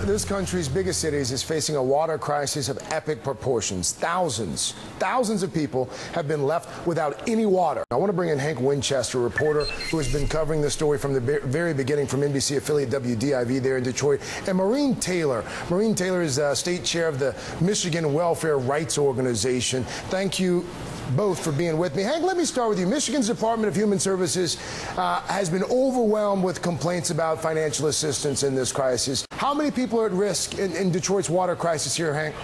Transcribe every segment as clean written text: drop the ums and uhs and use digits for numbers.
this country's biggest cities is facing a water crisis of epic proportions. Thousands of people have been left without any water. I want to bring in Hank Winchester, a reporter who has been covering this story from the very beginning from NBC affiliate WDIV there in Detroit, and Maureen Taylor. Maureen Taylor is state chair of the Michigan Welfare Rights Organization. Thank you both for being with me. Hank, let me start with you. Michigan's Department of Human Services has been overwhelmed with complaints about financial assistance in this crisis. How many people are at risk in Detroit's water crisis here, Hank?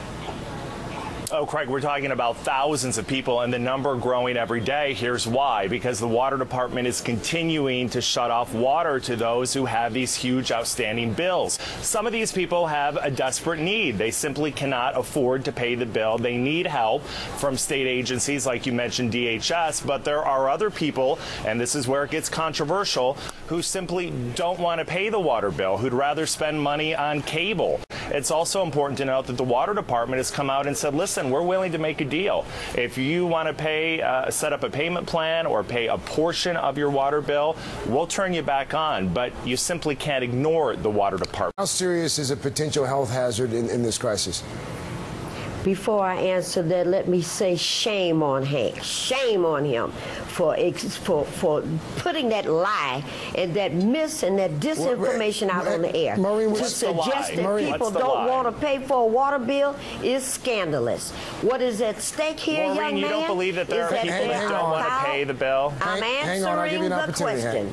Oh, Craig, we're talking about thousands of people, and the number growing every day. Here's why. Because the water department is continuing to shut off water to those who have these huge outstanding bills. Some of these people have a desperate need. They simply cannot afford to pay the bill. They need help from state agencies, like you mentioned, DHS. But there are other people, and this is where it gets controversial, who simply don't want to pay the water bill, who'd rather spend money on cable. It's also important to note that the water department has come out and said, listen, we're willing to make a deal. If you want to pay, set up a payment plan or pay a portion of your water bill, we'll turn you back on. But you simply can't ignore the water department. How serious is a potential health hazard in this crisis? Before I answer that, let me say shame on Hank. Shame on him for putting that lie and that and that disinformation out on the air. Maureen, to suggest that people don't want to pay for a water bill is scandalous. What is at stake here, Maureen, young man? You don't believe that there are people that don't want to pay the bill? I'm answering the question.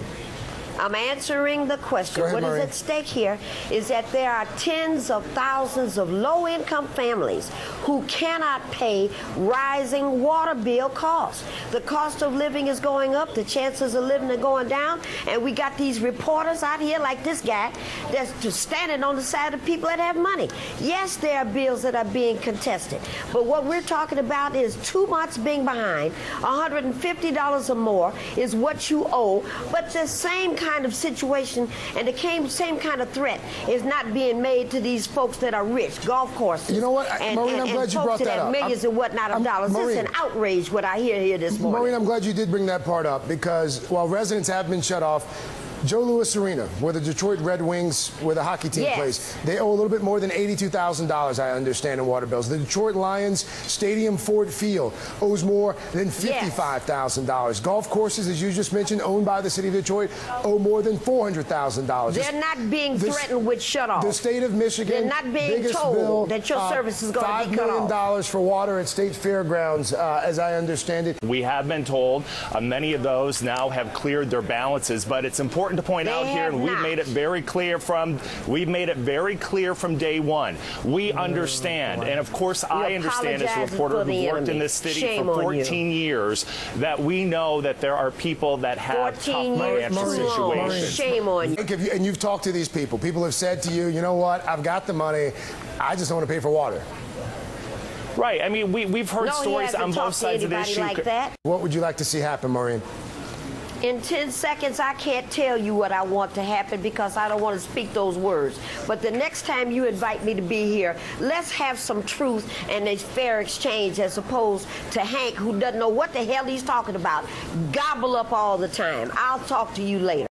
I'm answering the question. Ahead, what Maureen. is at stake here is that there are tens of thousands of low-income families who cannot pay rising water bill costs. The cost of living is going up. The chances of living are going down. And we got these reporters out here like this guy that's just standing on the side of people that have money. Yes, there are bills that are being contested. But what we're talking about is 2 months being behind. $150 or more is what you owe. But the same kind of situation and the same kind of threat is not being made to these folks that are rich, golf courses. You know what, Maureen, I'm glad you brought that up. Millions and whatnot of dollars. This is an outrage what I hear here this morning. Maureen, I'm glad you did bring that part up, because while residents have been shut off, Joe Louis Arena, where the Detroit Red Wings, where the hockey team plays, they owe a little bit more than $82,000, I understand, in water bills. The Detroit Lions Stadium Ford Field owes more than $55,000. Golf courses, as you just mentioned, owned by the city of Detroit, owe more than $400,000. They're not being threatened with shut-off. The state of Michigan, they're not being told that your service is going to be cut off. $5 million for water at state fairgrounds, as I understand it. We have been told many of those now have cleared their balances, but it's important to point out here, and we've made it very clear from day one. We understand, and of course I understand as a reporter who's worked in this city for 14 years, that we know that there are people that have tough financial situations. Shame on you. And you've talked to these people. People have said to you, you know what, I've got the money, I just don't want to pay for water. Right. I mean, we've heard stories on both sides of the issue. Like that. What would you like to see happen, Maureen? In 10 seconds, I can't tell you what I want to happen because I don't want to speak those words. But the next time you invite me to be here, let's have some truth and a fair exchange, as opposed to Hank, who doesn't know what the hell he's talking about. Gobble up all the time. I'll talk to you later.